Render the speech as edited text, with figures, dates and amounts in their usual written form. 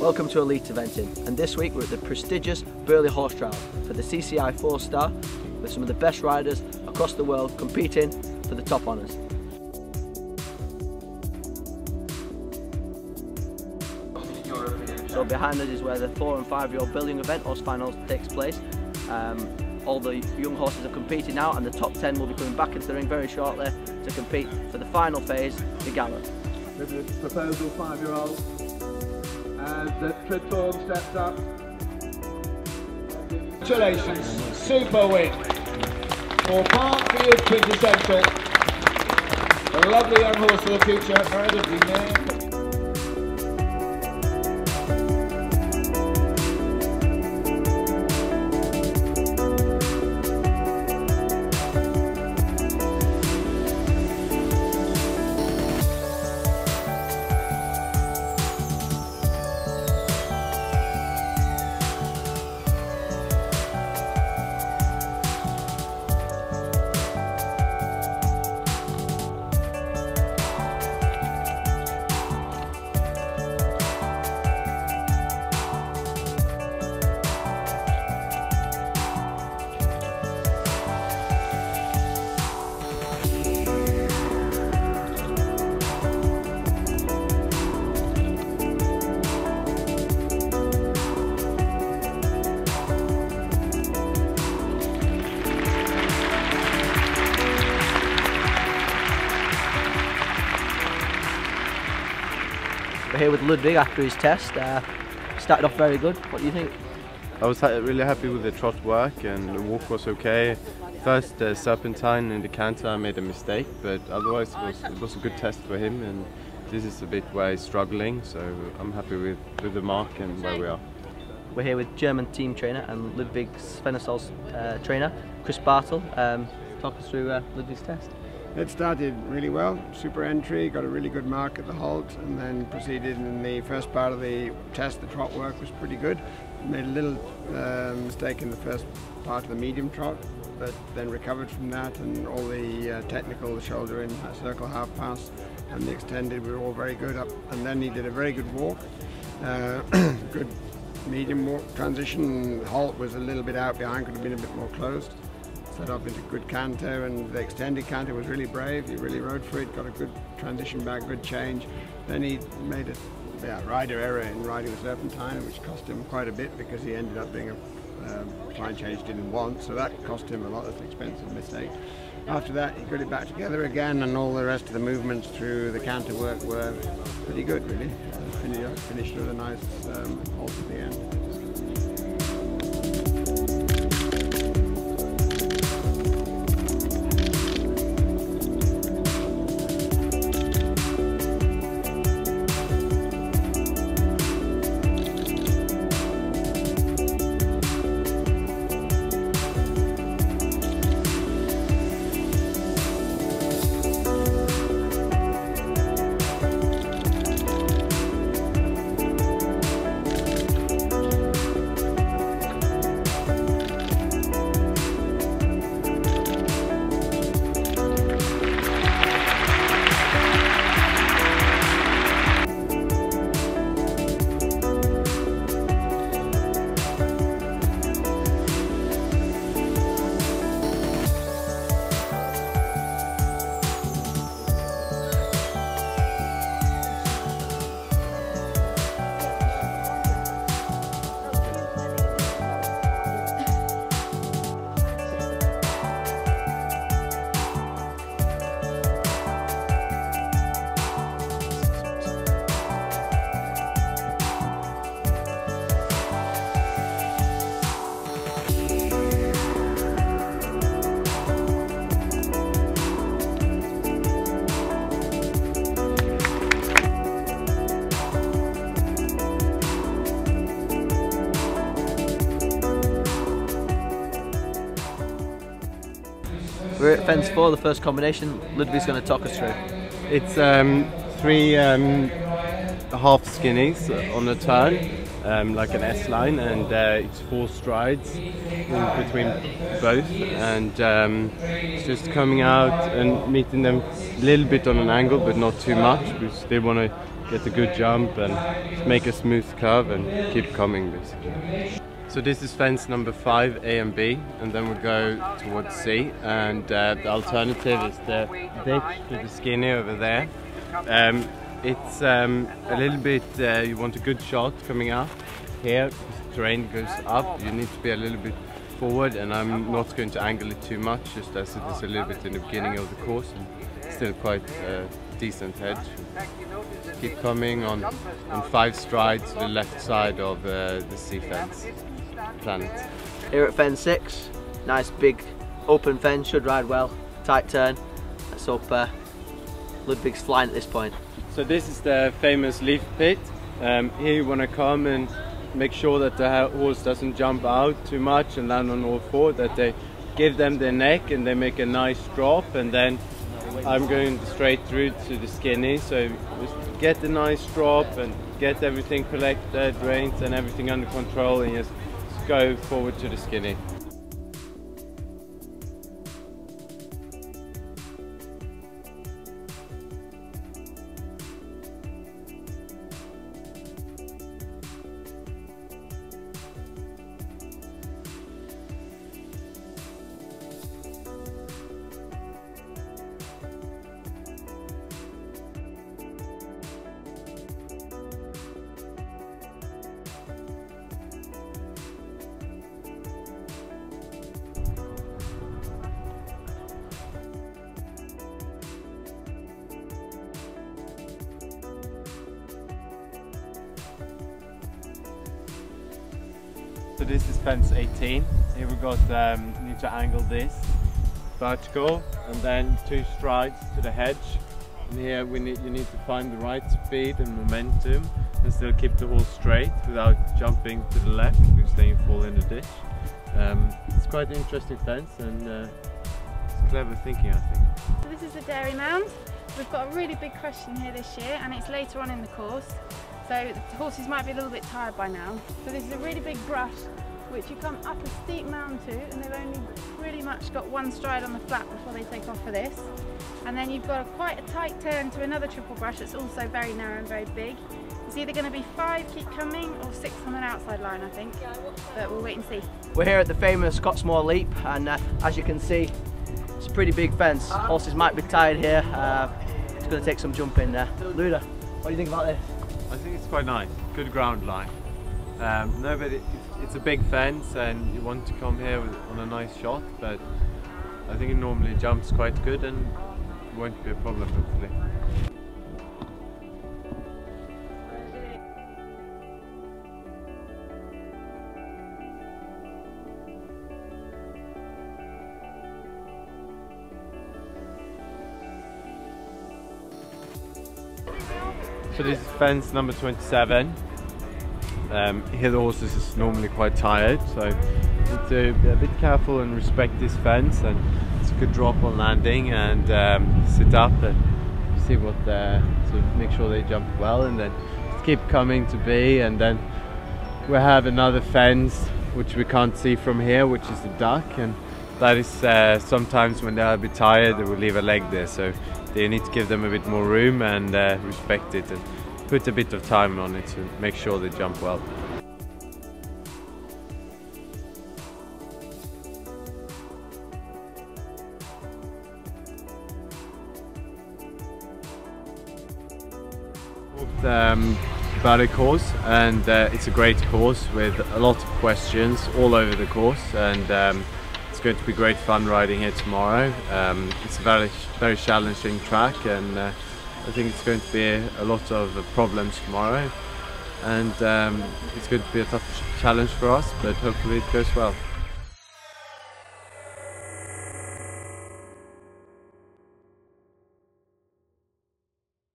Welcome to Elite Eventing, and this week we're at the prestigious Burghley Horse Trial for the CCI 4-star with some of the best riders across the world competing for the top honours. So behind us is where the 4- and 5-year-old building event horse finals takes place. All the young horses are competing now, and the top 10 will be coming back into the ring very shortly to compete for the final phase, the gallop. With the proposal 5-year-old, and the Tridthorn steps up. Congratulations, super win for Parkfield Quintessential. A lovely young horse for the future, ahead of the name. We're here with Ludvig after his test. Started off very good. What do you think? I was really happy with the trot work, and the walk was okay. First serpentine in the canter I made a mistake, but otherwise it was a good test for him, and this is a bit where he's struggling, so I'm happy with the mark and where we are. We're here with German team trainer and Ludvig Svenerstal's trainer, Chris Bartel. Talk us through Ludvig's test. It started really well, super entry, got a really good mark at the halt, and then proceeded in the first part of the test. The trot work was pretty good. Made a little mistake in the first part of the medium trot, but then recovered from that, and all the technical, the shoulder in, circle half pass, and the extended were all very good up. And then he did a very good walk, good medium walk transition. Halt was a little bit out behind, could have been a bit more closed. Set up into good canter, and the extended canter was really brave. He really rode for it, got a good transition back, good change. Then he made a rider error in riding the serpentine, which cost him quite a bit because he ended up being a fine change he didn't want, so that cost him a lot. Of an expensive mistake. After that he got it back together again, and all the rest of the movements through the canter work were pretty good really. Finished with a nice halt at the end. We're at fence 4, the first combination. Ludvig's going to talk us through. It's 3 half skinnies on a turn, like an S line, and it's 4 strides in between both, and it's just coming out and meeting them a little bit on an angle, but not too much. We still want to get a good jump and make a smooth curve and keep coming basically. So this is fence number 5, A and B, and then we go towards C, and the alternative is the ditch to the skinny over there. It's a little bit, you want a good shot coming up. Here, because the terrain goes up, you need to be a little bit forward, and I'm not going to angle it too much, just as it is a little bit in the beginning of the course, and still quite a decent hedge. Keep coming on 5 strides to the left side of the C fence. Planet. Here at fence 6, nice big open fence, should ride well, tight turn. Let's hope Ludvig's flying at this point. So this is the famous leaf pit. Here you want to come and make sure that the horse doesn't jump out too much and land on all 4, that they give them their neck and they make a nice drop, and then I'm going straight through to the skinny, so just get a nice drop and get everything collected, reins and everything under control, and just go forward to the skinny. So this is fence 18. Here we got need to angle this vertical and then 2 strides to the hedge. And here you need to find the right speed and momentum and still keep the horse straight without jumping to the left because then you fall in the ditch. It's quite an interesting fence, and it's clever thinking, I think. So this is the dairy mound. We've got a really big question here this year, and it's later on in the course. So the horses might be a little bit tired by now. So this is a really big brush which you come up a steep mound to, and they've only pretty much got 1 stride on the flat before they take off for this. And then you've got quite a tight turn to another triple brush that's also very narrow and very big. It's either going to be 5 keep coming or 6 on an outside line, I think, but we'll wait and see. We're here at the famous Cottesmore Leap, and as you can see, it's a pretty big fence. Horses might be tired here. It's going to take some jumping there. Luda, what do you think about this? I think it's quite nice, good ground line. No, but it's a big fence and you want to come here on a nice shot, but I think it normally jumps quite good and it won't be a problem, hopefully. So this is fence number 27. Here the horses is normally quite tired, so you need to be a bit careful and respect this fence, and it's a good drop on landing, and sit up and see what so make sure they jump well, and then just keep coming to B, and then we have another fence which we can't see from here, which is the duck, and that is sometimes when they're a bit tired they will leave a leg there, so you need to give them a bit more room and respect it and put a bit of time on it to make sure they jump well. About a course, and it's a great course with a lot of questions all over the course, and it's going to be great fun riding here tomorrow. It's a very challenging track, and I think it's going to be a lot of problems tomorrow, and it's going to be a tough challenge for us, but hopefully it goes well.